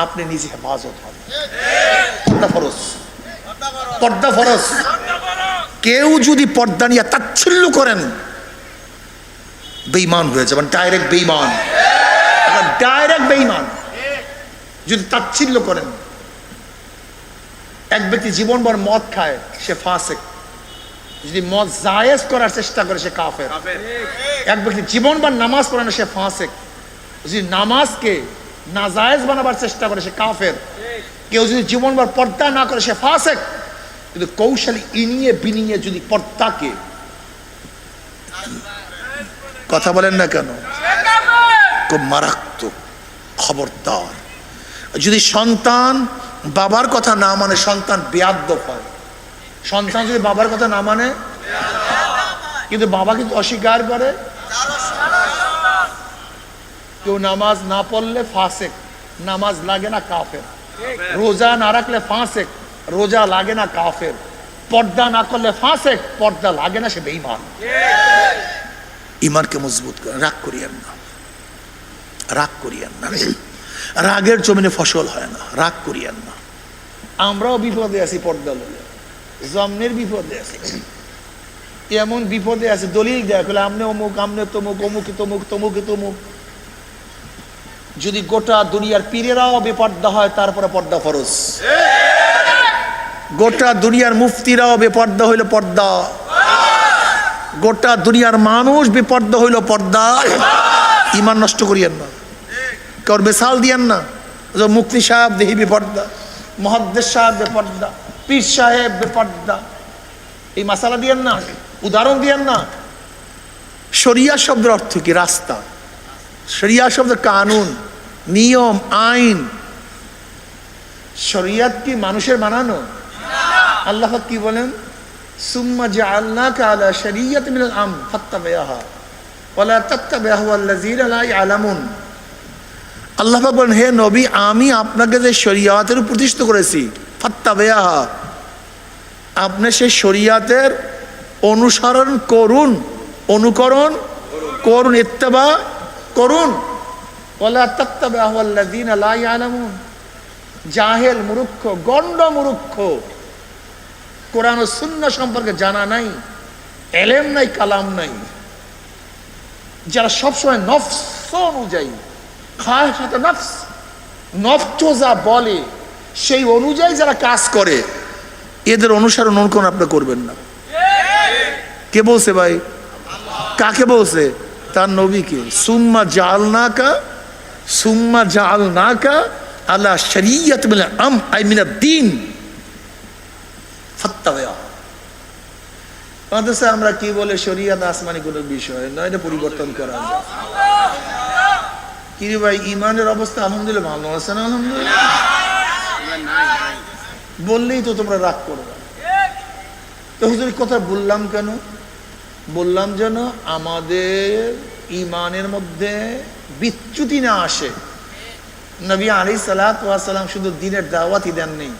আপনি নিজে হেফাজত হন। পর্দা ফরজ, পর্দা ফরজ। কেউ যদি পর্দা নিয়ে তাচ্ছিল্য করেন বেঈমান হয়ে যাবেন, ডাইরেক্ট বেঈমান, ডাইরেক্ট বেঈমান। যদি তাচ্ছিল্য করেন, এক ব্যক্তি জীবনভর মদ খায়, সে ফাসিক। যদি মদ জায়েজ করার চেষ্টা করে, সে কাফের। এক ব্যক্তি জীবনভর নামাজ পড়ে না, সে ফাসিক। যদি নামাজকে নাজায়েজ বানাবার চেষ্টা করে, সে কাফের। কেউ যদি জীবনভর পর্দা না করে, সে ফাসিক। কিন্তু কৌশলী ইনিয়ে বিনিয়ে যদি পর্দাকে, কথা বলেন না কেন, খুব মারাত্মক, খবরদার। যদি সন্তান বাবার কথা না মানে, সন্তান বেয়াদ্দপ হয়। সন্তান যদি বাবার কথা না মানে, কিন্তু বাবা কিন্তু অস্বীকার করে, কেউ নামাজ না পড়লে ফাসিক, নামাজ লাগে না কাফের। রোজা না রাখলে ফাসিক, রোজা লাগে না কাফের। পর্দা না করলে ফাসিক, পর্দা লাগে না, সে বেঈমান। ঈমানকে মজবুত করে, রাগ করিয়েন না, রাগ করিয়েন না। রাগের জমিনে ফসল হয় না, রাগ করিয়েন না। আমরাও বিপদে আছি, পর্দা লইয়া জমনের বিপদে আছি। এমন বিপদে আছে, দলিল দেয়া করলে আমনে অমুক, আমনে তমুক, অমুকে তমুক, তমুকে তমুক। যদি গোটা দুনিয়ার পীরেরাও বেপর্দা হয়, তারপরে পর্দা ফরজ। গোটা দুনিয়ার মুফতিরাও বেপর্দা হইল পর্দা, গোটা দুনিয়ার মানুষ বেপর্দা হইল পর্দা। ঈমান নষ্ট করিয়েন না, কারোর মিসাল দিয়েন না। মুফতি সাহেব দেহি বেপর্দা, মুহাদ্দিস সাহেব বেপর্দা, পীর সাহেব বেপর্দা, এই মাসালা দিয়েন না, উদাহরণ দিয়েন না। শরিয়া শব্দের অর্থ কি? রাস্তা। শরিয়া শব্দ কানুন, নিয়ম, আইন। শরিয়াত কি মানুষের বানানো? আল্লাহ কি বলেন? সুম্মা জাআলনাকা আলা শরিয়াতিন মিনাল আমর ফাত্তাবি'হা ওয়ালা তাত্তাবি'হু আল্লাযীনা লা ইয়ালামুন। আল্লাহ পাক বলেন, হে নবী, আমি আপনাকে যে শরিয়াতের প্রতিষ্ঠিত করেছি, ফাত্তাবি'হা, আপনি সেই শরিয়াতের অনুসরণ করুন, অনুকরণ করুন, ইত্তেবা করুন। ওয়ালা তাত্তাবি'হু আল্লাযীনা লা ইয়ালামুন। জাহেল, মূর্খ, গণ্ড মূর্খ, কোরআন ও সুন্নাহ সম্পর্কে জানা নাই, এলেম নাই, কালাম নাই, যারা সবসময় নফস অনুযায়ী, খায়সাত নফস, নফস যা বলে সেই অনুযায়ী যারা কাজ করে, এদের অনুসরণ অনুকরণ আপনি করবেন না। কে বলছে ভাই? কাকে বলছে? তার নবীকে। সুম্মা জাআলনাকা, সুম্মা জাআলনাকা আলা শরিয়াত মিনাল আমর আই মিনাদ দ্বীন ফাত্তাবি'হা। অথচ আমরা কি বলে, শরিয়াত আসমানি কোনো বিষয় নয়, এটা পরিবর্তন করা যায়। কি রে ভাই, ইমানের অবস্থা আলহামদুলিল্লাহ ভালো আছে না? আলহামদুলিল্লাহ বললেই তো তোমরা রাগ করবে। তো হুজুর কথা বললাম কেন? বললাম যেন আমাদের ইমানের মধ্যে বিচ্যুতি না আসে। নবী আলাইহিস সালাতু ওয়াস সালাম শুধু দ্বীনের দাওয়াতই দেন নেই,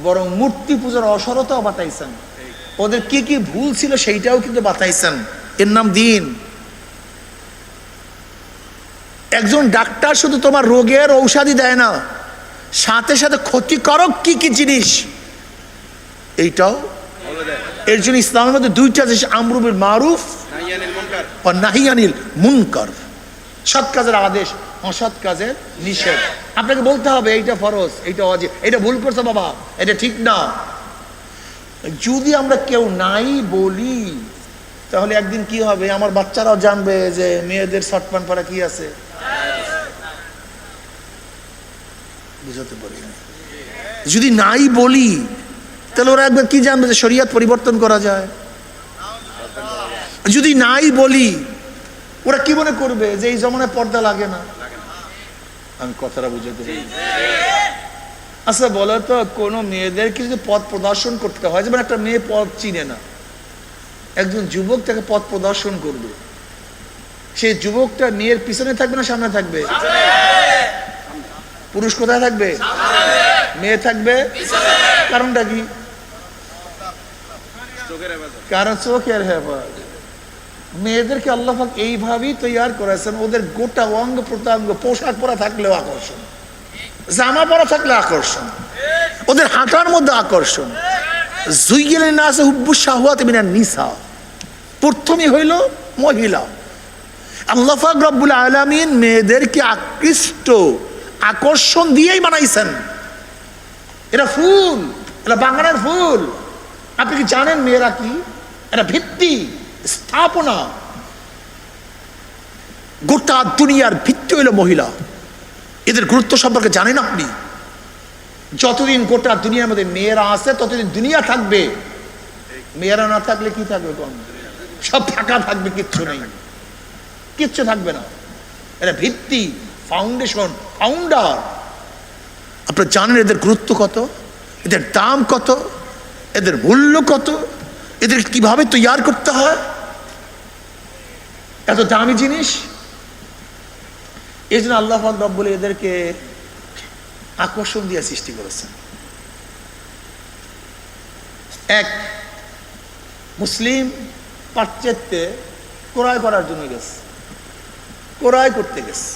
বরং মূর্তি পূজার অসরতাও বাতাইছেন। ওদের কি কি ভুল ছিল সেইটাও কিন্তু বাতাইছেন। এর নাম দ্বীন। একজন ডাক্তার শুধু তোমার রোগের ঔষধি দেয় না, সাথে সাথে ক্ষতিকারক কি কি জিনিস এইটাও। এর জন্য ইসলামের মধ্যে দুইটা জিনিস, আমরু বিল মারুফ আর নাহি আনিল মুনকার। সৎ কাজের আদেশ, অসৎ কাজের নিষেধ। আপনাকে বলতে হবে এইটা ফরজ, এইটা ওয়াজিব, এটা ভুল করছো বাবা, এটা ঠিক না। যদি আমরা কেউ নাই বলি, তাহলে একদিন কি হবে, আমার বাচ্চারাও জানবে যে মেয়েদের শর্ট প্যান্ট পরা কি আছে। বুঝাতে পারি না। যদি নাই বলি, তাহলে ওরা একবার কি জানবে যে শরিয়ত পরিবর্তন করা যায়। যদি নাই বলি, ওরা কি মনে করবে যে এই জমানায় পর্দা লাগে না। আমি কথাটা বুঝাতে পারি। আচ্ছা বলো তো, কোনো মেয়েদেরকে যদি পথ প্রদর্শন করতে হয়, যেমন একটা মেয়ে পথ চিনে না, একজন যুবক তাকে পথ প্রদর্শন করবে, সেই যুবকটা মেয়ের পিছনে থাকবে না সামনে থাকবে? পুরুষ কোথায় থাকবে? মেয়ে থাকবে। কারণটা কি? কারণ চোখের হেফাজত। মেয়েদেরকে আল্লাহ পাক এইভাবেই তৈরি করেছেন, ওদের গোটা অঙ্গ প্রত্যঙ্গ পোশাক পরা থাকলেও আকর্ষণ। জামা পরা থাকলে আকর্ষণ, ওদের হাঁটার মধ্যে আকর্ষণ। জুইগিলেন না আছে হুব্বু শাহওয়াত মিনান নিসা, প্রথমই হইল মহিলা। আল্লাহ পাক রব্বুল আলামিন মেয়েদেরকে আকৃষ্ট আকর্ষণ দিয়েই বানাইছেন। এরা ফুল, এরা বাগানের ফুল। আপনি কি জানেন মেয়েরা কি? এরা ভিত্তি, স্থাপনা। গোটা দুনিয়ার ভিত্তি হইল মহিলা। এদের গুরুত্ব সম্পর্কে জানেন আপনি? যতদিন গোটা দুনিয়ার মধ্যে মেয়েরা আছে ততদিন দুনিয়া থাকবে। মেয়েরা না থাকলে কি থাকবে? কম, সব ফাঁকা থাকবে, কিচ্ছু নেই, কিচ্ছু থাকবে না। এরা ভিত্তি, ফাউন্ডেশন, ফাউন্ডার। আপনারা জানেন এদের গুরুত্ব কত, এদের দাম কত, এদের মূল্য কত, এদের কিভাবে তৈরি করতে হয়। এত দামি জিনিস। এই জন্য আল্লাহ পাক রব্বুল এদেরকে আকর্ষণ দিয়ে সৃষ্টি করেছেন। এক মুসলিম পাশ্চাত্যে ক্রয় করার জন্য গেছে, ক্রয় করতে গেছে।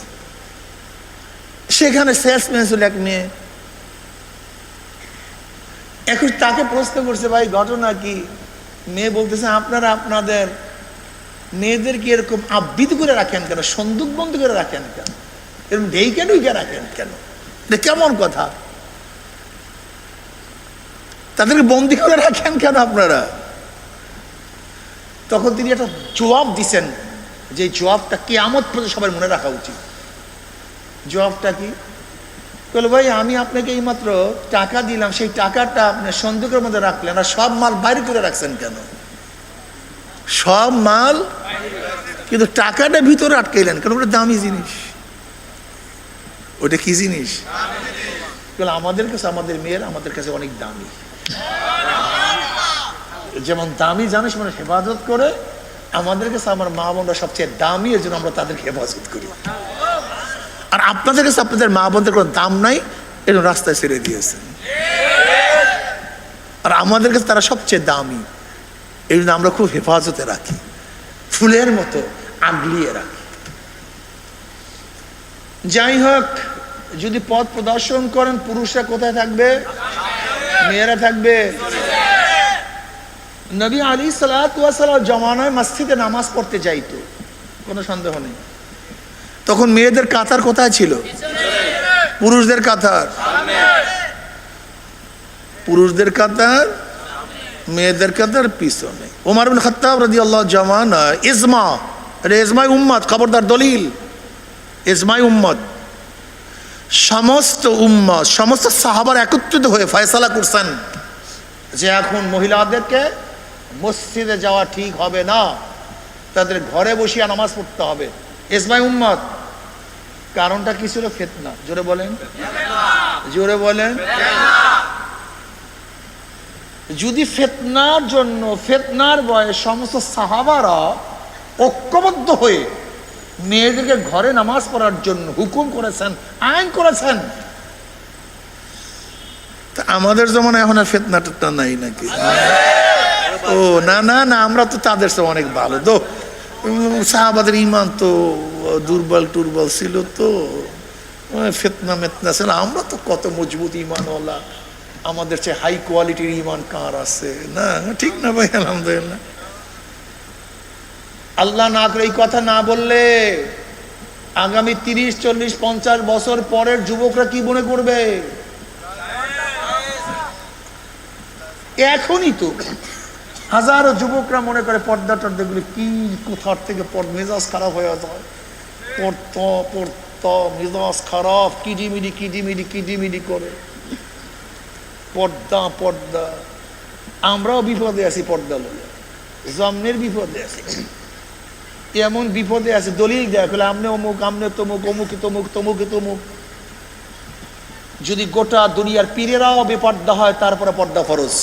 সেখানে সেলসম্যান ছিল এক মেয়ে। এখন তাকে প্রশ্ন করছে, ভাই ঘটনা কি? মেয়ে বলতেছে, আপনারা আপনাদের মেয়েদেরকে এরকম আবৃত করে রাখেন কেন, সন্দুক বন্ধ করে রাখেন কেন, এরকম ঢেকে ঢুকে রাখেন কেন? এটা কেমন কথা? তাদেরকে বন্দি করে রাখেন কেন আপনারা? তখন তিনি একটা জবাব দিচ্ছেন, যে জবাবটা কিয়ামত পর্যন্ত সবার মনে রাখা উচিত। জবাবটা কি? বলে, ভাই আমি আপনাকে এইমাত্র টাকা দিলাম, সেই টাকাটা আপনি সন্দুকের মধ্যে রাখলেন, আর সব মাল বাইরে করে রাখছেন কেন? সব মাল, কিন্তু টাকাটা ভিতরে আটকাইলেন কেন? ওটা দামি জিনিস। ওটা কি জিনিস? আমাদের কাছে, আমাদের মেয়ের আমাদের কাছে অনেক দামি। যেমন দামি জানিস মানে হেফাজত করে, আমাদের কাছে আমার মা বোনরা সবচেয়ে দামি, এর জন্য আমরা তাদেরকে হেফাজত করি। আর আপনাদের কাছে আপনাদের মা বোনদের কোনো দাম নাই, এর রাস্তায় ছেড়ে দিয়েছেন। আর আমাদের কাছে তারা সবচেয়ে দামি, এই জন্য আমরা খুব হেফাজতে রাখি, ফুলের মতো আগলিয়ে রাখি। যাই হোক, যদি পথ প্রদর্শন করেন, পুরুষরা কোথায় থাকবে? মেয়েরা থাকবে। নবী আলাইহিস সালাতু ওয়াস সালাম জমানায় মসজিদে নামাজ পড়তে যাইতো, কোনো সন্দেহ নেই। তখন মেয়েদের কাতার কোথায় ছিল? পুরুষদের কাতার। পুরুষদের কাতার, মেয়েদের কাতার পিছনে। ওমর ইবনে খাত্তাব রাদিয়াল্লাহু জামানা ইজমা, আরে ইজমাই উম্মত, খবরদার দলিল, ইজমাই উম্মত। সমস্ত উম্মত, সমস্ত সাহাবার একত্রিত হয়ে ফয়সালা করছেন যে এখন মহিলাদেরকে মসজিদে যাওয়া ঠিক হবে না, তাদের ঘরে বসিয়া নামাজ পড়তে হবে। ইজমাই উম্মত। কারণটা কি ছিল? ফিতনা। জোরে বলেন, জোরে বলেন। যদি ফিতনার জন্য, ফিতনার ভয়ে সমস্ত সাহাবারা ঐক্যবদ্ধ হয়ে মেয়েদেরকে ঘরে নামাজ পড়ার জন্য হুকুম করেছেন, আইন করেছেন, তা আমাদের যেমন এখন আর ফিতনাটা নাই নাকি? ও না না না, আমরা তো তাদের চেয়ে অনেক ভালো। তো সাহাবাদের ইমান তো দুর্বল টুর্বল ছিল, তো ফিতনা মেতনা ছিল। আমরা তো কত মজবুত ইমানওয়ালা, আমাদের চেয়ে হাই কোয়ালিটির ইমান কার আছে? না, ঠিক না ভাই? আলহামদুলিল্লাহ। আল্লাহ না করে এই কথা না বললে আগামী 30, 40, 50 বছর পরের যুবকরা কি মনে করবে? এখনই তো হাজারো যুবকরা মনে করে পর্দা টর্দাগুলি কি, কোথার থেকে মেজাজ খারাপ হয়ে যায়, পড়তো পড়তো মেজাজ খারাপ, কিডিমিডি কিডিমিডি কিডিমিডি করে। পর্দা পর্দা, আমরাও বিপদে আছি, পর্দা লইয়া জন্মের বিপদে আছি। এমন বিপদে আছে, দলিল দেয়া বলে আমনে অমুক, আমনে তমুক, অমুকে তমুক, তমুকে তমুক। যদি গোটা দুনিয়ার পীরেরাও বেপর্দা হয়, তারপরে পর্দা ফরজ।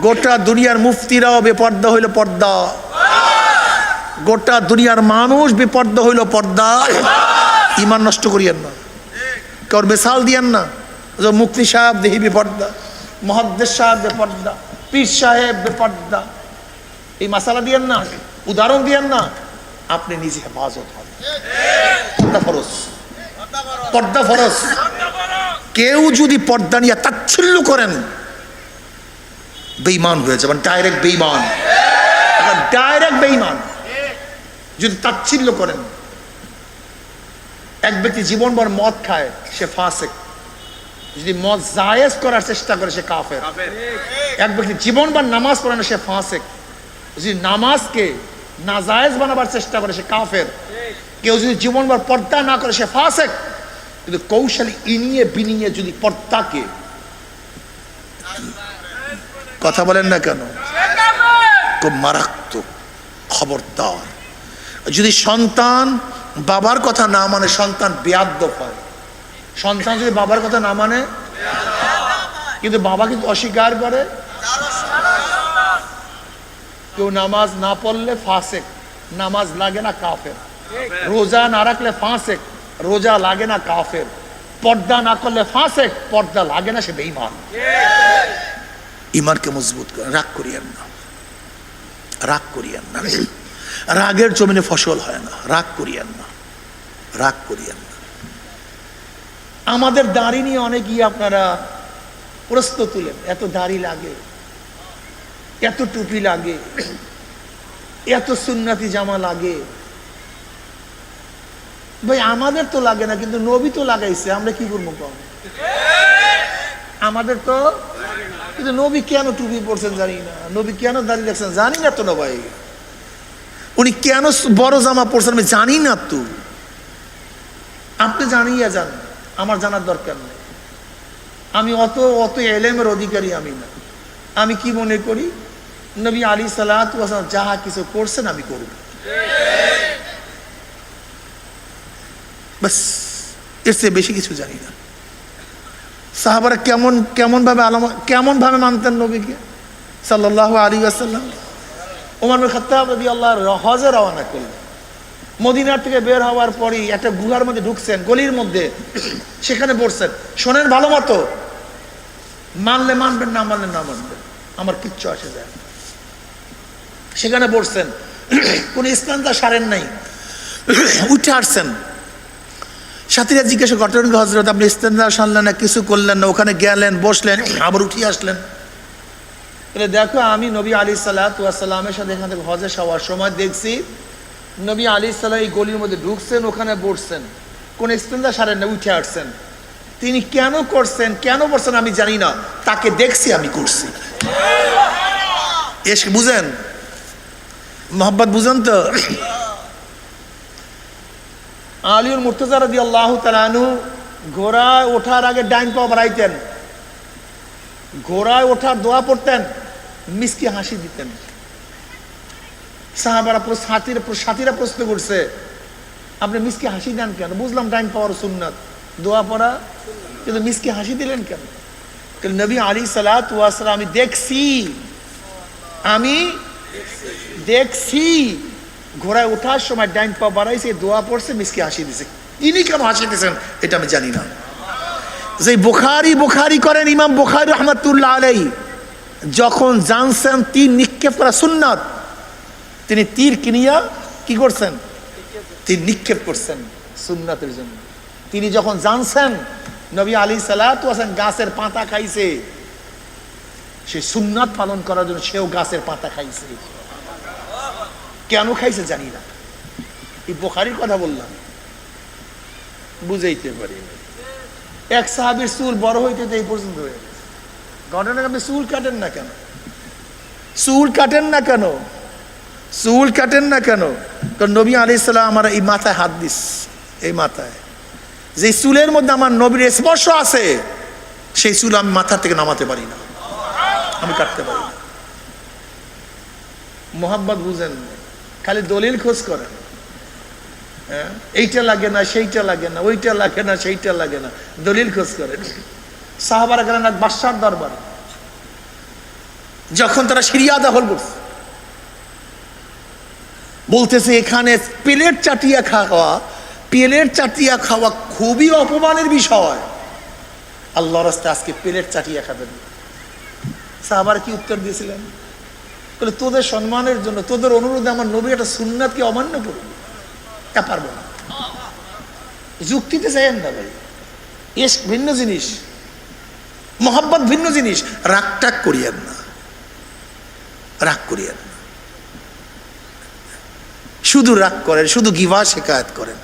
গোটা দুনিয়ার মুফতিরাও বেপর্দা হইল পর্দা, গোটা দুনিয়ার মানুষ বেপর্দা হইল পর্দা। ইমান নষ্ট করিয়েন না, কারোর মিসাল দিয়েন না। মুফতি সাহেব দেহি বেপর্দা, মুহাদ্দিস সাহেব বেপর্দা, পীর সাহেব বেপর্দা, এই মাসালা দিয়েন না, উদাহরণ দিয়েন না। আপনি নিজে হেফাজত হন, পর্দা ফরজ। পর্দা ফরজ। কেউ যদি পর্দা নিয়ে তাচ্ছিল্য করেন বেঈমান হয়ে যাবেন, ডাইরেক্ট বেঈমান, ডাইরেক্ট বেঈমান যদি তাচ্ছিল্য করেন। এক ব্যক্তি জীবনভর মদ খায়, সে ফাসিক। যদি মদ জায়েজ করার চেষ্টা করে, সে কাফের। এক ব্যক্তি জীবনভর নামাজ পড়ে না, সে ফাসিক। যদি নামাজকে নাজায়েজ বানাবার চেষ্টা করে, সে কাফের। কেউ যদি জীবনভর পর্দা না করে, সে ফাসিক। কিন্তু কৌশলী ইনিয়ে বিনিয়ে যদি পর্দাকে, কথা বলেন না কেন, খুব মারাত্মক, খবরদার। যদি সন্তান বাবার কথা না মানে, সন্তান বেয়াদ্দপ হয়। সন্তান যদি বাবার কথা না মানে, কিন্তু বাবা কিন্তু অস্বীকার করে, কেউ নামাজ না পড়লে ফাসিক, নামাজ লাগে না কাফের। রোজা না রাখলে ফাসিক, রোজা লাগে না কাফের। পর্দা না করলে ফাসিক, পর্দা লাগে না, সে বেঈমান। ঈমানকে মজবুত করে, রাগ করিয়েন না, রাগ করিয়েন না। রাগের জমিনে ফসল হয় না, রাগ করিয়েন না, রাগ করিয়েন না। আমাদের দাড়ি নিয়ে অনেকেই আপনারা প্রশ্ন তুলেন, এত দাড়ি লাগে, এত টুপি লাগে, এত সুন্নতি জামা লাগে। ভাই আমাদের তো লাগে না, কিন্তু নবী তো লাগাইছে, আমরা কি করবো কম? আমাদের তো, কিন্তু নবী কেন টুপি পরছেন জানি না, নবী কেন দাড়ি রাখছেন জানি না তো না ভাই। উনি কেন বড় জামা পরছেন আমি জানি না তো। আপনি জানিয়ে যান, আমার জানার দরকার নেই। আমি অত এলেমের অধিকারী আমি না। আমি কি মনে করি, নবী আলী সাল্লাল্লাহু আলাইহি ওয়াসাল্লাম যাহা কিছু করছেন আমি করব, বাস। এর চেয়ে বেশি কিছু জানি না। সাহাবারা কেমন ভাবে মানতেন নবীকে সাল্লাল্লাহু আলাইহি ওয়াসাল্লাম। ওমর বিন খাত্তাব রাদিয়াল্লাহু হজে রওনা করলেন। মদিনার থেকে বের হওয়ার পরই একটা গুহার মধ্যে ঢুকছেন, গলির মধ্যে, সেখানে বসছেন। শোনেন ভালো মতো, মানলে মানবেন, না মানলে না মানবেন, আমার কিচ্ছু আসে যায় না। সেখানে বসছেন, কোন স্নানটা সারেন নাই, উঠে আসছেন। সাথীরা জিজ্ঞাসা করতেন, হযরত আপনি ইস্তেঞ্জা সারলেন না, কিছু করলেন না, ওখানে গেলেন, বসলেন, আবার উঠে আসলেন। বলে দেখো, আমি নবী আলী সাল্লাল্লাহু আলাইহি ওয়াসাল্লামের সাথে এখান থেকে হজে যাওয়ার সময় দেখছি নবী আলী সাল্লাল্লাহু এই গলির মধ্যে ঢুকছেন, ওখানে বসছেন, কোন ইস্তেঞ্জা সারেন না, উঠে আসছেন। তিনি কেন করছেন, কেন বসছেন আমি জানি না, তাকে দেখছি, আমি করছি। এসে বুঝেন, মোহাম্মদ বুঝেন তো। আলীউল মুর্তজা রাদিয়াল্লাহু তাআলা আনহু ঘোড়ায় ওঠার আগে ডাইন পা বাড়াইতেন, ঘোড়ায় ওঠার দোয়া পড়তেন, মিষ্টি হাসি দিতেন। সাহাবারা সাথীরা প্রশ্ন করছে, আপনি মিষ্টি হাসি দেন কেন? বুঝলাম ডাইন পাওয়ার সুন্নাত, দোয়া পড়া, কিন্তু মিষ্টি হাসি দিলেন কেন? কিন্তু নবী আলী সাল্লাল্লাহু আলাইহি ওয়াসাল্লাম আমি দেখছি ঘোড়ায় ওঠার সময় ডাইন পা বাড়াইছে, দোয়া পড়ছে, মিষ্টি হাসি দিছে। ইনি কেন হাসি দিয়েছেন এটা আমি জানি না। যে বুখারী করেন ইমাম বুখারী রাহমাতুল্লাহ আলাইহি, যখন জানছেন তীর নিক্ষেপ করা সুন্নাত, তিনি তীর কিনিয়া কি করছেন? তীর নিক্ষেপ করছেন সুন্নাতের জন্য। তিনি যখন জানছেন নবী আলী সাল্লাল্লাহু আলাইহি ওয়াসাল্লাম গাছের পাতা খাইছে, সে সুন্নাত পালন করার জন্য সেও গাছের পাতা খাইছে। কেন খাইছে জানি না, এই বুখারীর কথা বললাম, বুঝাইতে পারি। এক সাহাবীর চুল বড় হইতে এই পর্যন্ত হয়ে গেছে। ঘটনা, আপনি চুল কাটেন না কেন? চুল কাটেন না কেন? চুল কাটেন না কেন? কারণ নবী আলাইহিস সালাম আমার এই মাথায় হাত দিস, এই মাথায় যে চুলের মধ্যে আমার নবীর স্পর্শ আছে, সেই চুল আমি মাথার থেকে নামাতে পারি না, আমি কাটতে পারি না। মোহাম্মদ বুঝেন, খালি দলিল খোঁজ করেন, এইটা লাগে না, সেইটা লাগে না, ওইটা লাগে না, সেইটা লাগে না, দলিল খোঁজ করেন। সাহাবারা গেলেন এক বাদশার দরবারে, যখন তারা সিরিয়া দখল করছে, বলতেছে এখানে প্লেট চাটিয়া খাওয়া খুবই অপমানের বিষয়, আল্লাহর রাস্তায় আজকে প্লেট চাটিয়া খাবেন। সাহাবারা কি উত্তর দিয়েছিলেন? বলে তোদের সম্মানের জন্য, তোদের অনুরোধে আমার নবী একটা সুন্নাতকে অমান্য করবে, তা পারবো না। যুক্তিতে চাইেন না ভাই, ইশক ভিন্ন জিনিস, মোহাব্বত ভিন্ন জিনিস। রাগ টাগ করিয়েন না, রাগ করিয়েন না। শুধু রাগ করেন, শুধু গিভা শিকায়ত করেন।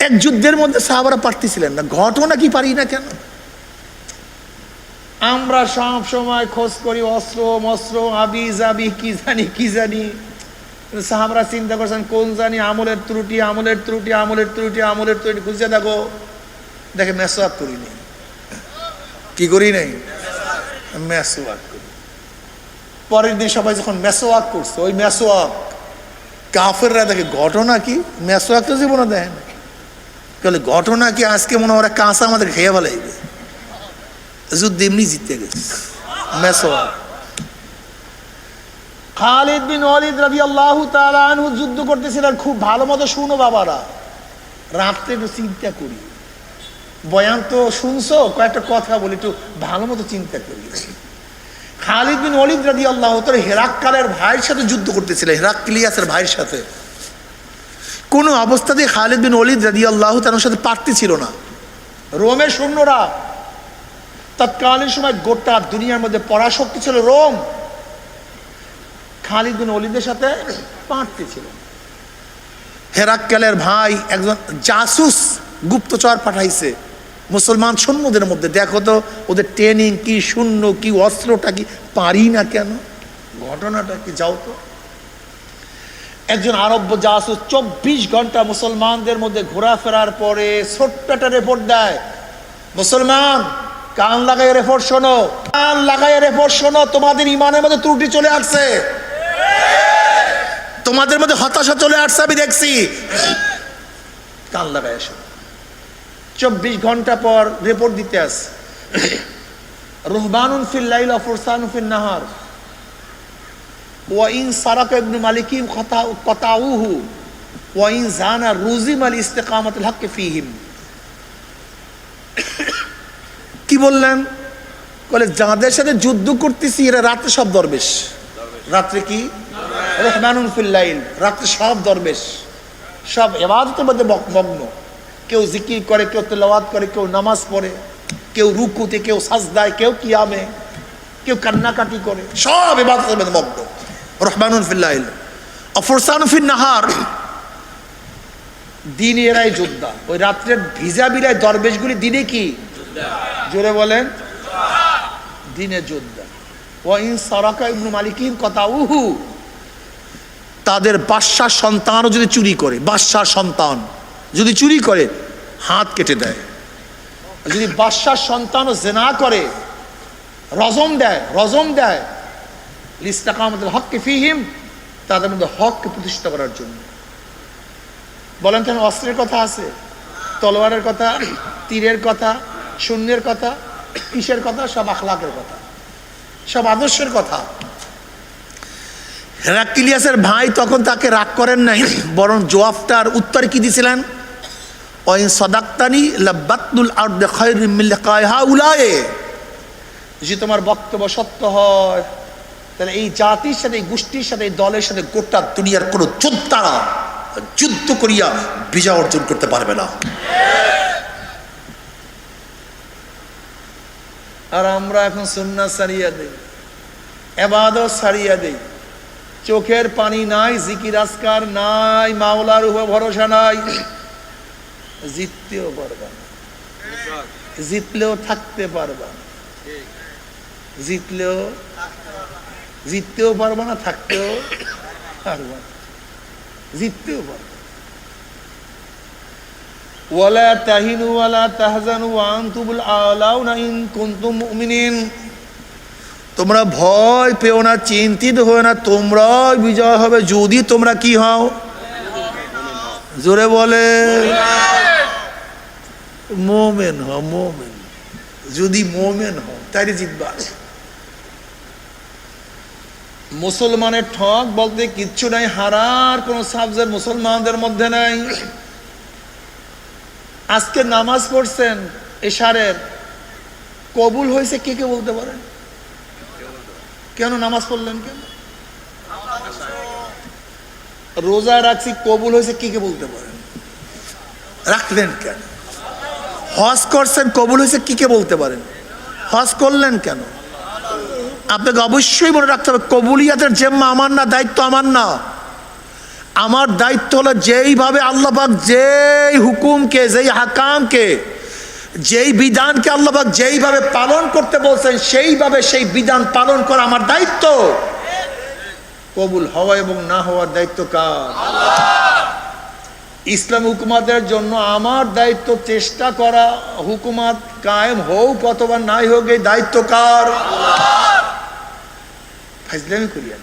এক যুদ্ধের মধ্যে সাহাবারা পারতেছিলেন না, ঘটনা কি পারি না কেন? আমরা সব সময় খোঁজ করি অস্ত্র মস্ত্র আবি জাবি কি জানি। সাহাবারা চিন্তা করছেন কোন জানি আমলের ত্রুটি খুঁজে দেখো, দেখে মেসওয়াক করি নাই। কি করি নাই? মেসওয়াক করি। পরের দিন সবাই যখন মেসওয়াক করছে, ওই মেসওয়াক কাফেররা দেখে ঘটনা কি, মেসওয়াক তো জীবনে দেয় না। ঘটনা কি, আজকে মনে ওরা কাঁচা আমাদের খেয়ে ফেলাইবে। যুদ্ধ এমনি জিততে গেছে মেসওয়াক। খালিদ বিন ওয়ালিদ রাদিয়াল্লাহু তাআলা আনহু যুদ্ধ করতেছিলেন। খুব ভালো মতো শুনো বাবারা, রাত্রে একটু চিন্তা করি। বয়ান তো শুনছো, কয়েকটা কথা বলি, একটু ভালো মতো চিন্তা করি। খালিদ বিন ওয়ালিদ রাদিয়াল্লাহু তাআলা হেরাক্কালের ভাইয়ের সাথে যুদ্ধ করতেছিলেন, হেরাক্লিয়াসের ভাইয়ের সাথে। কোন অবস্থাতেই খালিদ বিন ওয়ালিদ রাদিয়াল্লাহু তাআলার সাথে পারতেছিল না। রোমের সৈন্যরা, তৎকালীন সময় গোটা দুনিয়ার মধ্যে পরাশক্তি ছিল রোম, খালিদ বিন ওয়ালিদের সাথে পারতেছিল। হেরাক্কালের ভাই একজন জাসুস গুপ্তচর পাঠাইছে মুসলমান সৈন্যদের মধ্যে, দেখো তো ওদের ট্রেনিং কি, শূন্য কি, অস্ত্রটা কি, পারি না কেন, ঘটনাটা কি, যাও তো। একজন আরব জাসুস 24 ঘন্টা মুসলমানদের মধ্যে ঘোরাফেরার পরে ছোট্ট একটা রিপোর্ট দেয়, মুসলমান কান লাগাইয়া রিপোর্ট শোনো, কান লাগাইয়া রিপোর্ট শোনো, তোমাদের ইমানের মধ্যে ত্রুটি চলে আসছে, তোমাদের মধ্যে হতাশা চলে আসছে, আমি দেখছি, কান লাগাইয়া শোনো। 24 ঘন্টা পর রিপোর্ট দিতে আস, রুহবানুন ফিল লাইল ওয়া ফুরসানুন ফিন নাহার ওয়া ইন সারাকা ইবনে মালিকিম কাতাউহু ওয়া ইন জানা রুজিম আল ইস্তিকামাতুল হক ফীহিম। কি বললেন? বলে যাদের সাথে যুদ্ধ করতেছি এরা রাতে সব দরবেশ। রাত্রে কি? রহমানুন ফিল লাইল, রাতে সব দরবেশ, সব ইবাদতের মধ্যে মগ্ন। কেউ জিকির করে, কেউ তেলাওয়াত করে, কেউ নামাজ পড়ে, কেউ রুকুতে, কেউ সাজদায়, কেউ কিয়ামে, কেউ কান্নাকাটি করে, সব ইবাদতের মধ্যে মগ্ন। রহমানুন ফিল লাইল ওয়া ফুরসানুন ফিন নাহার, দিনে এরাই যোদ্ধা। ওই রাত্রের ভিজা বিলাই দরবেশগুলি দিনে কি? জোরে বলেন, দিনে যোদ্ধা। ওয়া ইন সারাকা ইবনে মালিকিন কাতাউহু, তাদের বাদশার সন্তানও যদি চুরি করে, বাদশার সন্তান যদি চুরি করে হাত কেটে দেয়। যদি বাদশার সন্তানও জিনা করে রজম দেয় লিস্তাকামাতুল হক ফীহিম, তাদের মধ্যে হককে প্রতিষ্ঠা করার জন্য। বলেন তো, অস্ত্রের কথা আছে, তলোয়ারের কথা, তীরের কথা, শূন্যের কথা, কিসের কথা? সব আখলাকের কথা, সব আদর্শের কথা। হেরাক্লিয়াসের ভাই তখন তাকে রাগ করেন নাই, বরং জবাবটার উত্তর কি দিয়েছিলেন? ওয়াইন সাদাক্তানি লাবাতুল আরদি খায়রুম মিন লিকাই হাউলাই, যদি তোমার বক্তব্য সত্য হয় তাহলে এই জাতির সাথে, এই গোষ্ঠীর সাথে, এই দলের সাথে গোটা দুনিয়ার কোনো যোদ্ধারা যুদ্ধ করিয়া বিজয় অর্জন করতে পারবে না। আর আমরা এখন সুন্নাত ছাড়িয়া দেই, ইবাদত ছাড়িয়া দেই, চোখের পানি নাই, জিকির আজকার নাই, মাওলার উপর ভরসা নাই, জিততেও পারবা না, জিতলেও থাকতে পারবা না, জিততেও পারবা না, থাকতেও পারবা না, জিততেও পারবা। ওয়ালা তাহিনু ওয়ালা তাহজানু ওয়া আনতুমুল আলাউনা ইন কুনতুম মুমিনিন, তোমরা ভয় পেও না, চিন্তিত হও না, তোমরা বিজয় হবে যদি তোমরা কি হও? জোরে বলে মুমিন হও। মুমিন যদি মুমিন হও তাইলে জিতবা। মুসলমানের ঠক বলতে কিচ্ছু নাই, হারার কোন সাবজেক্ট মুসলমানদের মধ্যে নাই। আজকে নামাজ পড়ছেন এশারের, কবুল হয়েছে কে কে বলতে পারেন? কেন নামাজ পড়লেন? কেন রোজা রাখছি, কবুল হয়েছে কে কে বলতে পারেন? রাখলেন কেন? হজ করছেন, কবুল হয়েছে, কি কে বলতে পারেন? হজ করলেন কেন? আপনাকে অবশ্যই মনে রাখতে হবে, কবুলিয়াতের জিম্মা আমার না, দায়িত্ব আমার না। আমার দায়িত্ব হলো যেইভাবে আল্লাহ পাক যেই হুকুমকে, যেই হাকামকে, যেই বিধানকে আল্লাহ পাক যেইভাবে পালন করতে বলছেন সেইভাবে সেই বিধান পালন করা আমার দায়িত্ব। কবুল হওয়া এবং না হওয়ার দায়িত্ব কার? ইসলাম হুকুমাতের জন্য আমার দায়িত্ব চেষ্টা করা, হুকুমাত কায়েম হোক অথবা নাই হোক, এই দায়িত্ব কার? ফাজলামি করিয়া